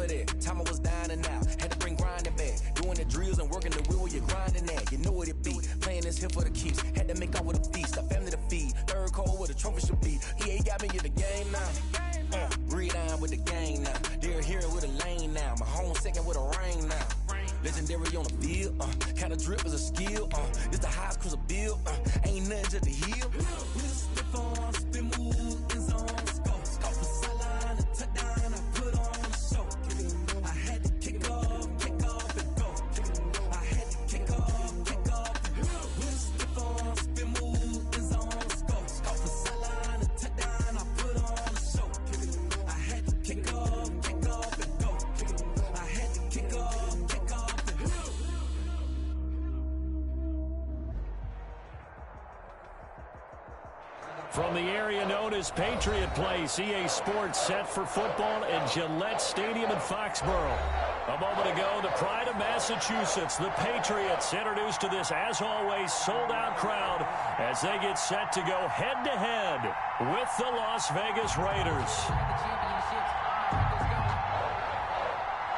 for that. Time I was dining out, had to bring grinding back. Doing the drills and working the wheel where you're grinding at. You know what it be, playing this here for the keeps. Had to make off with a feast, a family to feed. Third cold where the trophy should be. EA got me in the game now. Breathe down with the gang now. They're here with a lane now. My home second with a rain now. Legendary on the field, kinda drip is a skill, this the highest cruiser bill, ain't nothing just to heal. Step on, spin move, in zone, scope the sideline, a touchdown, I put on a show. I had to kick off and go. I had to kick off and go. Step on, spin move, in zone, scope the sideline, a touchdown, I put on a show. I had to kick off and go. I had to kick off. From the area known as Patriot Place, EA Sports set for football in Gillette Stadium in Foxborough. A moment ago, the pride of Massachusetts, the Patriots, introduced to this, as always, sold-out crowd as they get set to go head-to-head with the Las Vegas Raiders.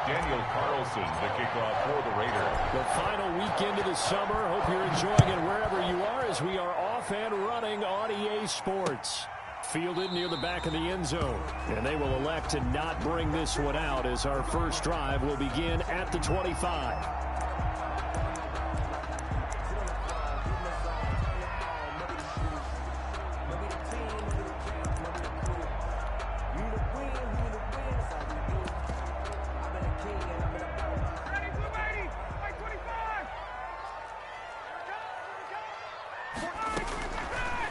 Daniel Carlson, the kickoff for the Raiders. The final weekend of the summer. Hope you're enjoying it wherever you are as we are off and running on EA Sports. Fielded near the back of the end zone. And they will elect to not bring this one out as our first drive will begin at the 25.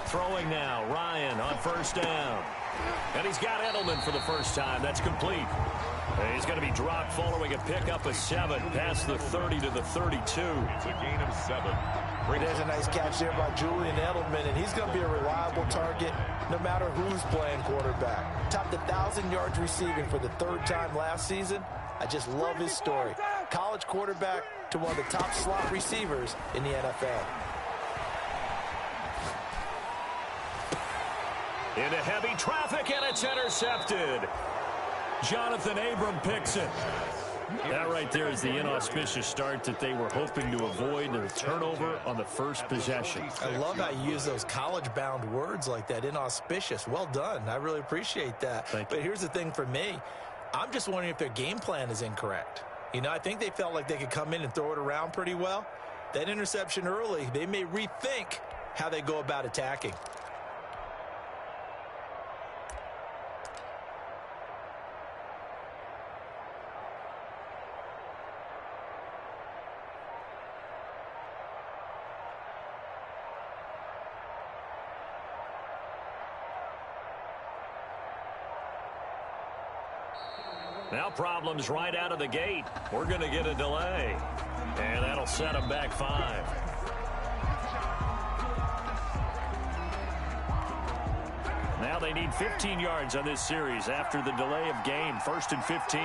Throwing now, Ryan on first down. And he's got Edelman for the first time. That's complete. And he's going to be dropped following a pickup of 7 past the 30 to the 32. It's a gain of 7. There's a nice catch there by Julian Edelman, and he's going to be a reliable target no matter who's playing quarterback. Topped 1,000 yards receiving for the 3rd time last season. I just love his story. College quarterback to one of the top slot receivers in the NFL. Into heavy traffic, and it's intercepted. Jonathan Abram picks it. That right there is the inauspicious start that they were hoping to avoid, and a turnover on the first possession. I love how you use those college-bound words like that, inauspicious. Well done. I really appreciate that. But here's the thing for me. I'm just wondering if their game plan is incorrect. You know, I think they felt like they could come in and throw it around pretty well. That interception early, they may rethink how they go about attacking. Now problems right out of the gate. We're going to get a delay. And that'll set them back 5. Now they need 15 yards on this series after the delay of game. 1st and 15.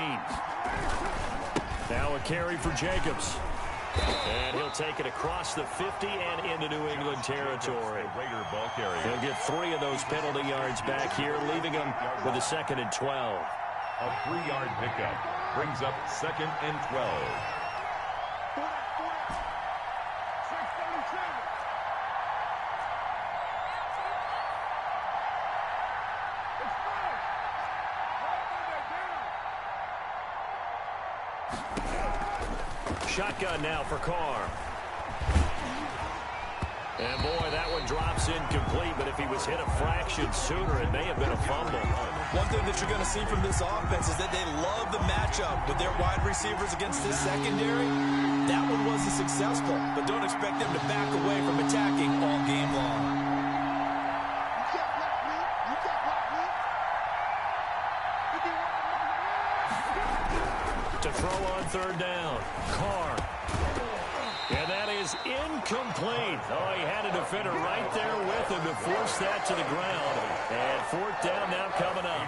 Now a carry for Jacobs. And he'll take it across the 50 and into New England territory. Raider ball carrier. He'll get 3 of those penalty yards back here, leaving him with a 2nd and 12. A 3-yard pickup brings up 2nd and 12. Shotgun now for Carr. And boy, that one drops incomplete, but if he was hit a fraction sooner, it may have been a fumble. One thing that you're going to see from this offense is that they love the matchup with their wide receivers against this secondary. That one wasn't successful, but don't expect them to back away from attacking all game long. To throw on 3rd down, Carr. And that is incomplete. Oh, he had a defender right there with him to force that to the ground. And 4th down now coming up.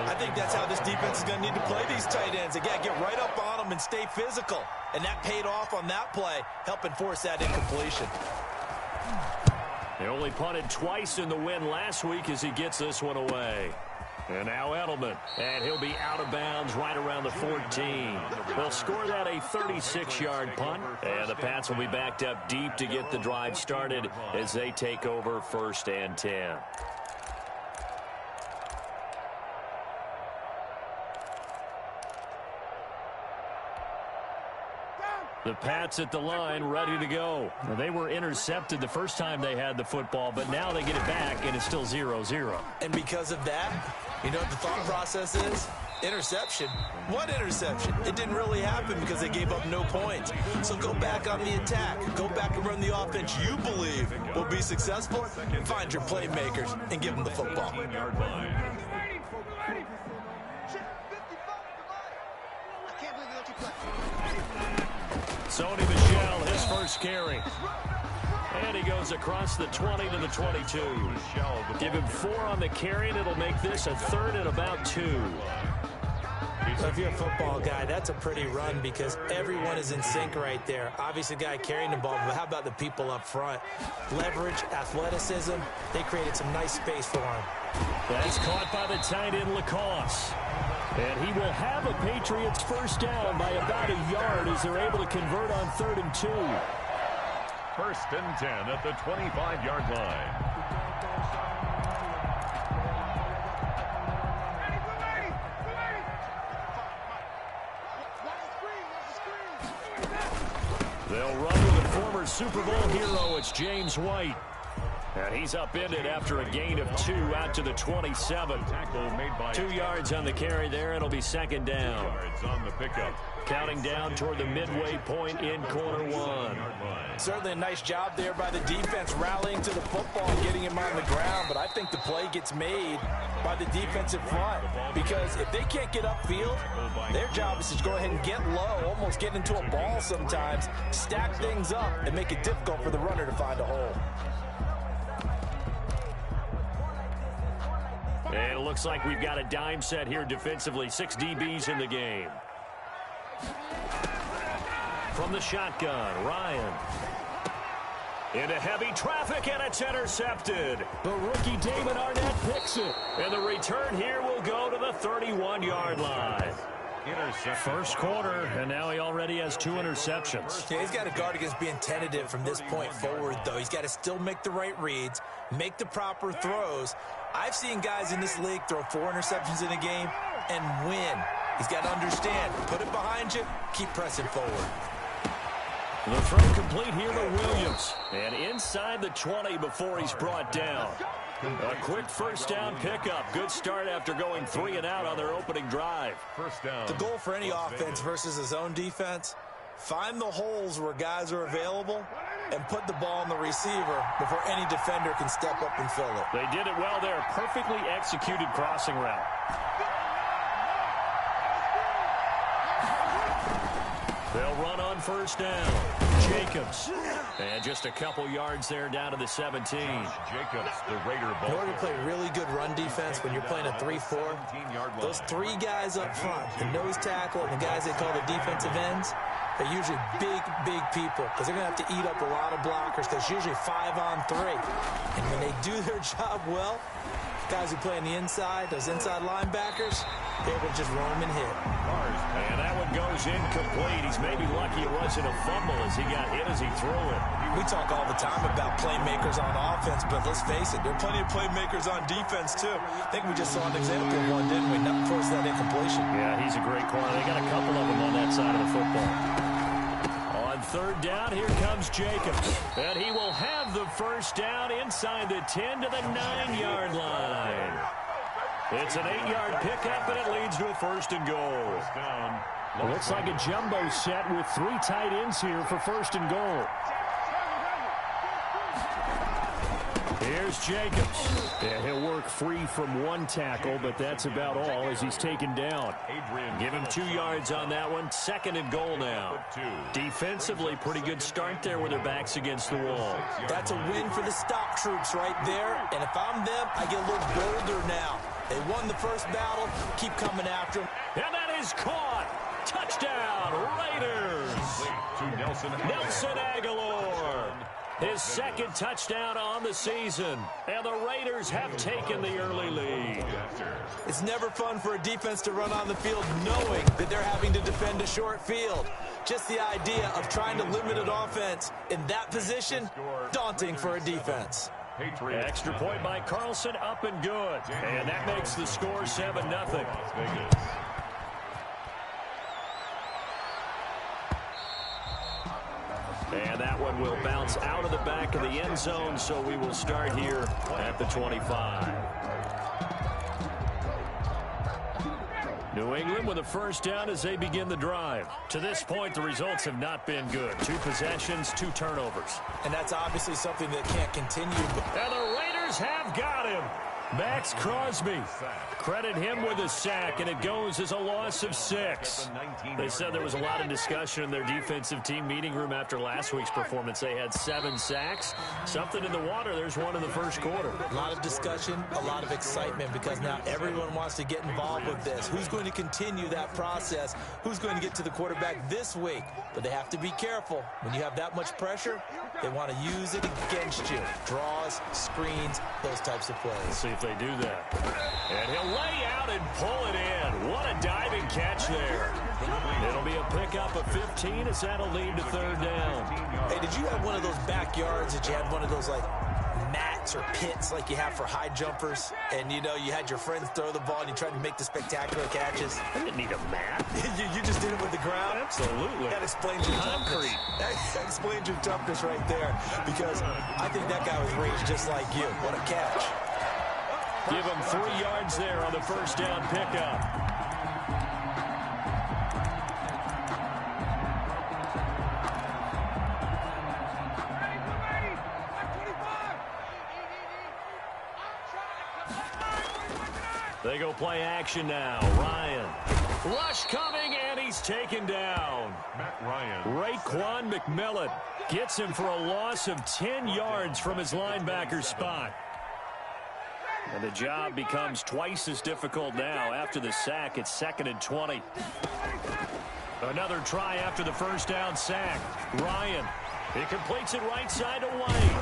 I think that's how this defense is going to need to play these tight ends. Again, get right up on them and stay physical. And that paid off on that play, helping force that incompletion. They only punted twice in the win last week as he gets this one away. And now Edelman, and he'll be out of bounds right around the 14. They'll score that a 36-yard punt, and the Pats will be backed up deep to get the drive started as they take over 1st and 10. The Pats at the line, ready to go. Now, they were intercepted the first time they had the football, but now they get it back, and it's still 0-0. And because of that, you know what the thought process is? Interception. What interception? It didn't really happen because they gave up no points. So go back on the attack. Go back and run the offense you believe will be successful. Find your playmakers and give them the football. Sony Michel, his first carry. And he goes across the 20 to the 22. Give him 4 on the carry, and it'll make this a 3rd and about 2. So if you're a football guy, that's a pretty run because everyone is in sync right there. Obviously, the guy carrying the ball, but how about the people up front? Leverage, athleticism, they created some nice space for him. That's caught by the tight end, Lacoste. And he will have a Patriots first down by about a yard as they're able to convert on 3rd and 2. 1st and 10 at the 25-yard line. They'll run with the former Super Bowl hero. It's James White. And he's upended after a gain of 2 out to the 27. 2 yards on the carry there. It'll be 2nd down. 2 yards on the pickup. Counting down toward the midway point in quarter 1. Certainly a nice job there by the defense rallying to the football and getting him on the ground. But I think the play gets made by the defensive front because if they can't get upfield, their job is to go ahead and get low, almost get into a ball sometimes, stack things up, and make it difficult for the runner to find a hole. And it looks like we've got a dime set here defensively. 6 DBs in the game. From the shotgun, Ryan. Into heavy traffic, and it's intercepted. The rookie David Arnett picks it. And the return here will go to the 31-yard line. First quarter, and now he already has 2 interceptions. Yeah, he's got to guard against being tentative from this point forward, though. He's got to still make the right reads, make the proper throws. I've seen guys in this league throw 4 interceptions in a game and win. He's got to understand, put it behind you, keep pressing forward. The throw complete here to Williams. And inside the 20 before he's brought down. A quick first down pickup. Good start after going 3 and out on their opening drive. First down. The goal for any offense versus his own defense, find the holes where guys are available and put the ball on the receiver before any defender can step up and fill it. They did it well there. Perfectly executed crossing route. They'll run on first down. Jacobs. And just a couple yards there down to the 17. Jacobs, the Raider ball. In order to play really good run defense when you're playing a 3-4, those 3 guys up front, the nose tackle and the guys they call the defensive ends, they're usually big people because they're going to have to eat up a lot of blockers because usually 5 on 3. And when they do their job well, guys who play on the inside, those inside linebackers, they're able to just roam and hit. And that one goes incomplete. He's maybe lucky it wasn't a fumble as he got hit as he threw it. We talk all the time about playmakers on offense, but let's face it, there are plenty of playmakers on defense, too. I think we just saw an example of one, didn't we? Not force that incompletion. Yeah, he's a great corner. They got a couple of them on that side of the football. On third down, here comes Jacobs. And he will have the first down inside the 10 to the 9-yard line. It's an 8-yard pickup, and it leads to a 1st and goal. It looks like a jumbo set with 3 tight ends here for 1st and goal. Here's Jacobs. And he'll work free from 1 tackle, but that's about all as he's taken down. Give him 2 yards on that one. 2nd and goal now. Defensively, pretty good start there with their backs against the wall. That's a win for the stop troops right there. And if I'm them, I get a little bolder now. They won the first battle. Keep coming after them. And that is caught. Touchdown, Raiders. To Nelson Aguilar. His second touchdown on the season. And the Raiders have taken the early lead. It's never fun for a defense to run on the field knowing that they're having to defend a short field. Just the idea of trying to limit an offense in that position, daunting for a defense. Extra point by Carlson, up and good. And that makes the score 7-0. And that one will bounce out of the back of the end zone, so we will start here at the 25. New England with a first down as they begin the drive. To this point, the results have not been good. 2 possessions, 2 turnovers. And that's obviously something that can't continue. And the Raiders have got him. Max Crosby. Credit him with a sack, and it goes as a loss of 6. They said there was a lot of discussion in their defensive team meeting room after last week's performance. They had 7 sacks. Something in the water. There's one in the first quarter. A lot of discussion, a lot of excitement, because now everyone wants to get involved with this. Who's going to continue that process? Who's going to get to the quarterback this week? But they have to be careful. When you have that much pressure, they want to use it against you. Draws, screens, those types of plays. Let's see if they do that. And he'll lay out and pull it in. What a diving catch there. It'll be a pickup of 15 as that'll lead to third down. Hey, did you have one of those backyards that you had one of those, like, mats or pits like you have for high jumpers? And, you know, you had your friends throw the ball and you tried to make the spectacular catches? I didn't need a mat. you just did it with the ground? Absolutely. That explains your toughness. That explains your toughness right there, because I think that guy was raised just like you. What a catch. Give him 3 yards there on the first down pickup. They go play action now. Ryan. Rush coming, and he's taken down. Matt Ryan. Raekwon McMillan gets him for a loss of 10 yards from his linebacker spot. And the job becomes twice as difficult now. After the sack, it's 2nd and 20. Another try after the first down sack. Ryan. He completes it right side to White.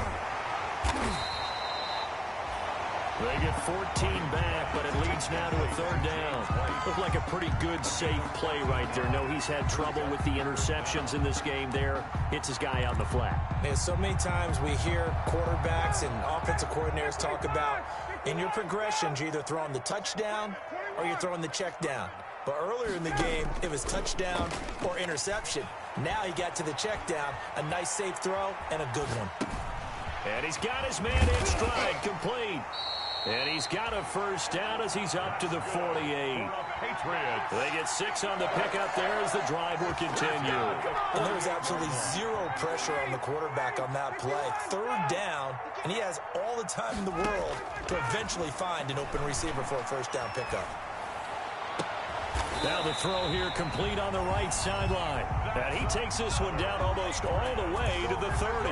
They get 14 back, but it leads now to a third down. Looked like a pretty good, safe play right there. No, he's had trouble with the interceptions in this game there. Hits his guy out in the flat. Man, so many times we hear quarterbacks and offensive coordinators talk about, in your progressions, you're either throwing the touchdown or you're throwing the check down. But earlier in the game, it was touchdown or interception. Now he got to the check down, a nice safe throw, and a good one. And he's got his man in stride, complete. And he's got a first down as he's up to the 48. They get 6 on the pickup there as the drive will continue. And there was absolutely zero pressure on the quarterback on that play. Third down, and he has all the time in the world to eventually find an open receiver for a first down pickup. Now the throw here complete on the right sideline. And he takes this one down almost all the way to the 30.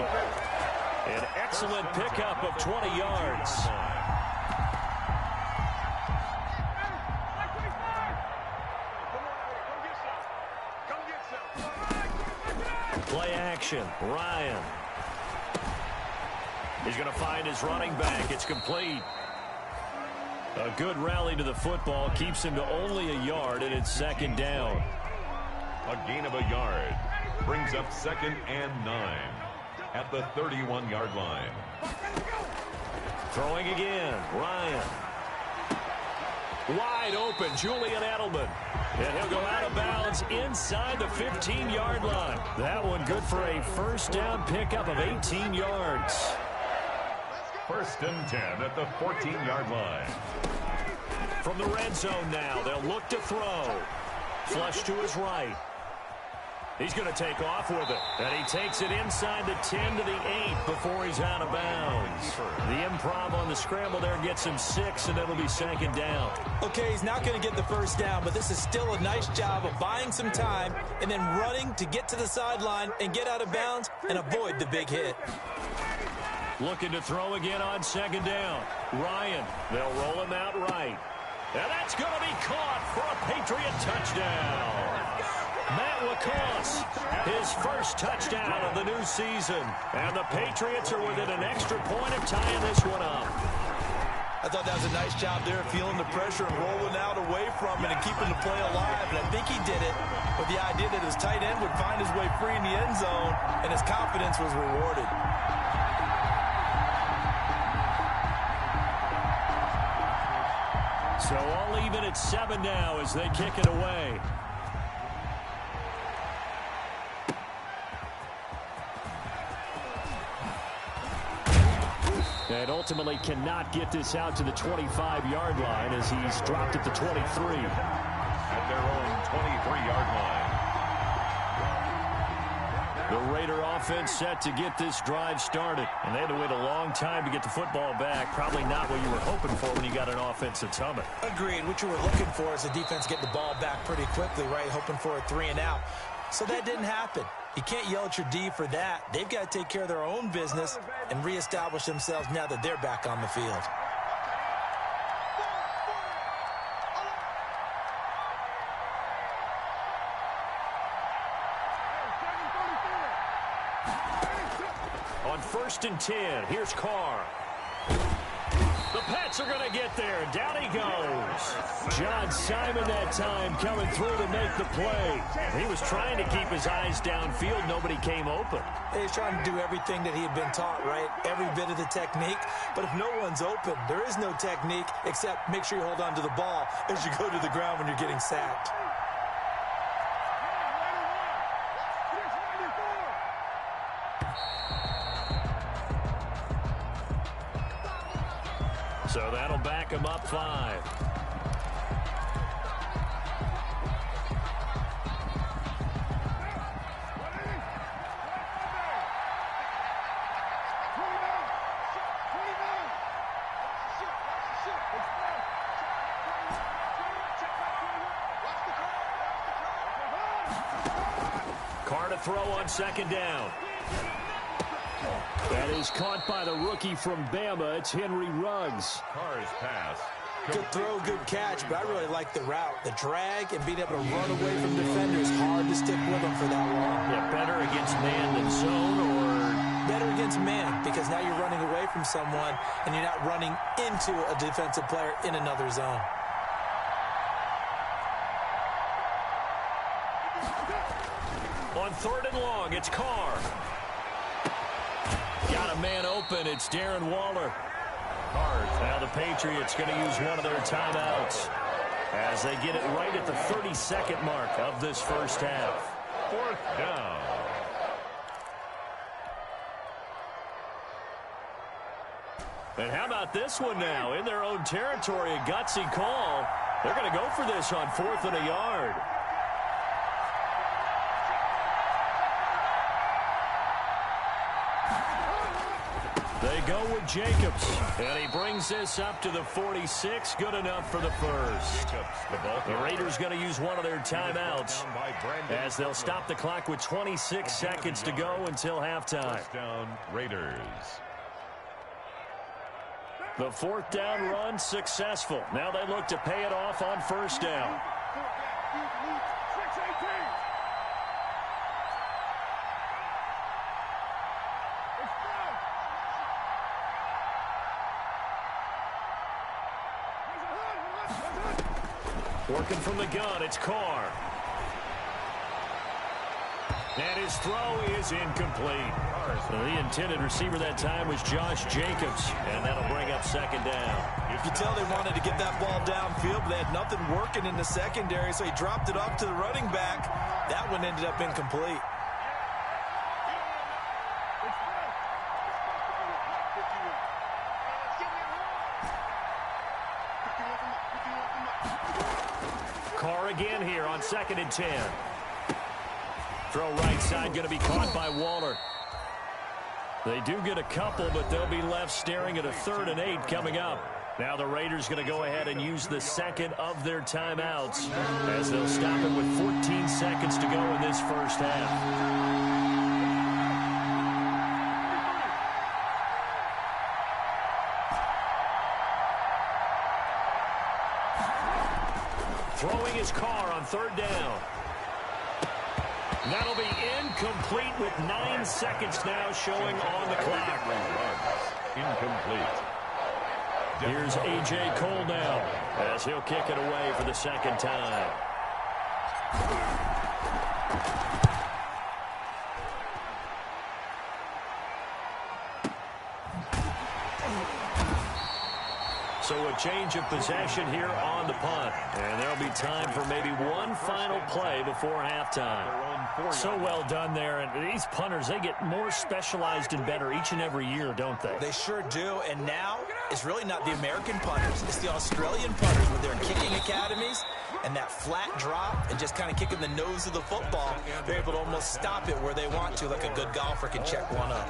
An excellent pickup of 20 yards. Play action. Ryan. He's going to find his running back. It's complete. A good rally to the football keeps him to only a yard, and it's 2nd down. A gain of a yard brings up 2nd and 9 at the 31-yard line. Throwing again. Ryan. Wide open. Julian Edelman. And he'll go out of bounds inside the 15-yard line. That one good for a first down pickup of 18 yards. 1st and 10 at the 14-yard line. From the red zone now, they'll look to throw. Flush to his right. He's going to take off with it. And he takes it inside the 10 to the 8 before he's out of bounds. The improv on the scramble there gets him 6, and it'll be 2nd down. Okay, he's not going to get the first down, but this is still a nice job of buying some time and then running to get to the sideline and get out of bounds and avoid the big hit. Looking to throw again on 2nd down. Ryan, they'll roll him out right. And that's going to be caught for a Patriot touchdown. Matt LaCosse, his first touchdown of the new season. And the Patriots are within an extra point of tying this one up. I thought that was a nice job there, feeling the pressure and rolling out away from it and keeping the play alive. And I think he did it with the idea that his tight end would find his way free in the end zone, and his confidence was rewarded. So all even at 7 now as they kick it away. And ultimately cannot get this out to the 25-yard line as he's dropped at the 23. At their own 23-yard line. The Raider offense set to get this drive started. And they had to wait a long time to get the football back. Probably not what you were hoping for when you got an offense that's humming. Agreed. What you were looking for is the defense getting the ball back pretty quickly, right? Hoping for a 3 and out. So that didn't happen. You can't yell at your D for that. They've got to take care of their own business and reestablish themselves now that they're back on the field. On 1st and 10, here's Carr. The Pats are going to get there. Down he goes. John Simon that time coming through to make the play. He was trying to keep his eyes downfield. Nobody came open. He's trying to do everything that he had been taught, right? Every bit of the technique. But if no one's open, there is no technique except make sure you hold on to the ball as you go to the ground when you're getting sacked. So that'll back him up 5. Carr to throw on 2nd down. That is caught by the rookie from Bama. It's Henry Ruggs. Carr's pass. Good throw, good catch, but I really like the route. The drag and being able to run away from defenders, hard to stick with them for that long. Yeah, better against man than zone, or better against man, because now you're running away from someone and you're not running into a defensive player in another zone. On 3rd and long, it's Carr. Got a man open. It's Darren Waller. Now the Patriots going to use one of their timeouts as they get it right at the 32nd mark of this first half. 4th down. And how about this one now? In their own territory, a gutsy call. They're going to go for this on 4th and a yard. They go with Jacobs, and he brings this up to the 46. Good enough for the first. The Raiders going to use one of their timeouts as they'll stop the clock with 26 seconds to go until halftime. First down, Raiders. The 4th down run successful. Now they look to pay it off on 1st down. Working from the gun, it's Carr. And his throw is incomplete. The intended receiver that time was Josh Jacobs, and that'll bring up 2nd down. You can tell they wanted to get that ball downfield, but they had nothing working in the secondary, so he dropped it off to the running back. That one ended up incomplete. Carr again here on 2nd and 10. Throw right side going to be caught by Waller. They do get a couple, but they'll be left staring at a 3rd and 8 coming up. Now the Raiders going to go ahead and use the 2nd of their timeouts as they'll stop it with 14 seconds to go in this first half. Throwing his Carr on 3rd down. That'll be incomplete with 9 seconds now showing on the clock. Incomplete. Here's A.J. Cole now as he'll kick it away for the second time. So a change of possession here on the punt. And there'll be time for maybe one final play before halftime. So well done there. And these punters, they get more specialized and better each and every year, don't they? They sure do. And now it's really not the American punters. It's the Australian punters with their kicking academies and that flat drop and just kind of kicking the nose of the football. They're able to almost stop it where they want to, like a good golfer can check one up.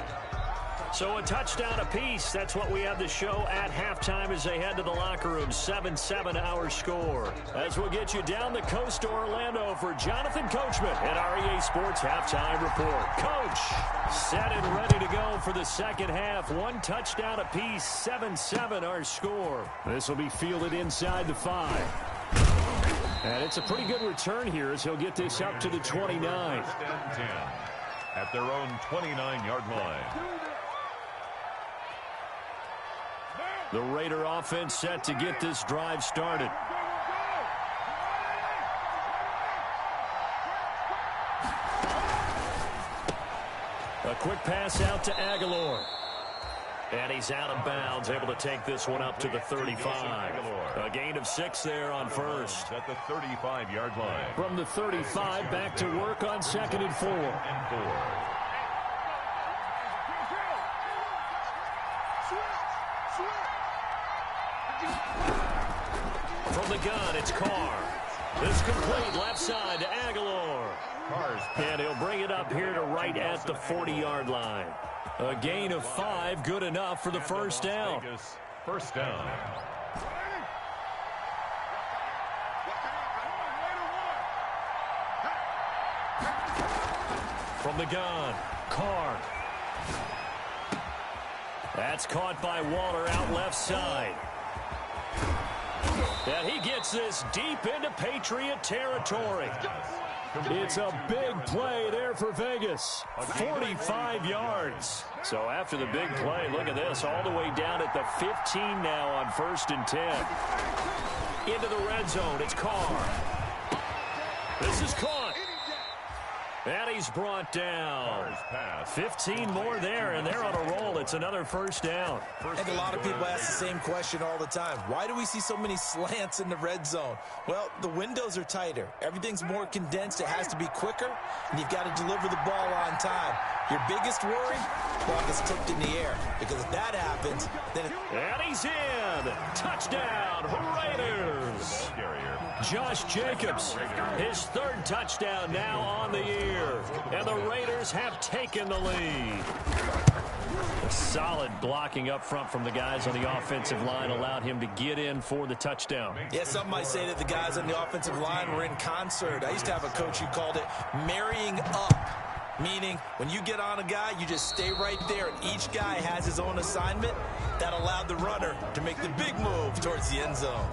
So a touchdown apiece. That's what we have to show at halftime as they head to the locker room. 7-7 our score. As we'll get you down the coast to Orlando for Jonathan Coachman at our EA Sports Halftime Report. Coach, set and ready to go for the second half. One touchdown apiece. 7-7 our score. This will be fielded inside the 5. And it's a pretty good return here as he'll get this up to the 29. At their own 29-yard line. The Raider offense set to get this drive started. A quick pass out to Aguilar. And he's out of bounds, able to take this one up to the 35. A gain of 6 there on first. At the 35-yard line. From the 35, back to work on 2nd and 4. From the gun, it's Carr. This complete left side to Aguilar. And he'll bring it up here to right at the 40-yard line. A gain of 5, good enough for the first down. First down. From the gun, Carr. That's caught by Waller out left side. And he gets this deep into Patriot territory. It's a big play there for Vegas. 45 yards. So after the big play, look at this, all the way down at the 15 now on 1st and 10. Into the red zone, it's Carr. This is caught. And he's brought down. 15 more there, and they're on a roll. It's another first down. I think a lot of people ask the same question all the time. Why do we see so many slants in the red zone? Well, the windows are tighter. Everything's more condensed. It has to be quicker, and you've got to deliver the ball on time. Your biggest worry? Ball gets tipped in the air. Because if that happens, then and he's in. Touchdown, Raiders. Josh Jacobs, his 3rd touchdown now on the year. And the Raiders have taken the lead. A solid blocking up front from the guys on the offensive line allowed him to get in for the touchdown. Yeah, some might say that the guys on the offensive line were in concert. I used to have a coach who called it marrying up. Meaning, when you get on a guy, you just stay right there, and each guy has his own assignment. That allowed the runner to make the big move towards the end zone.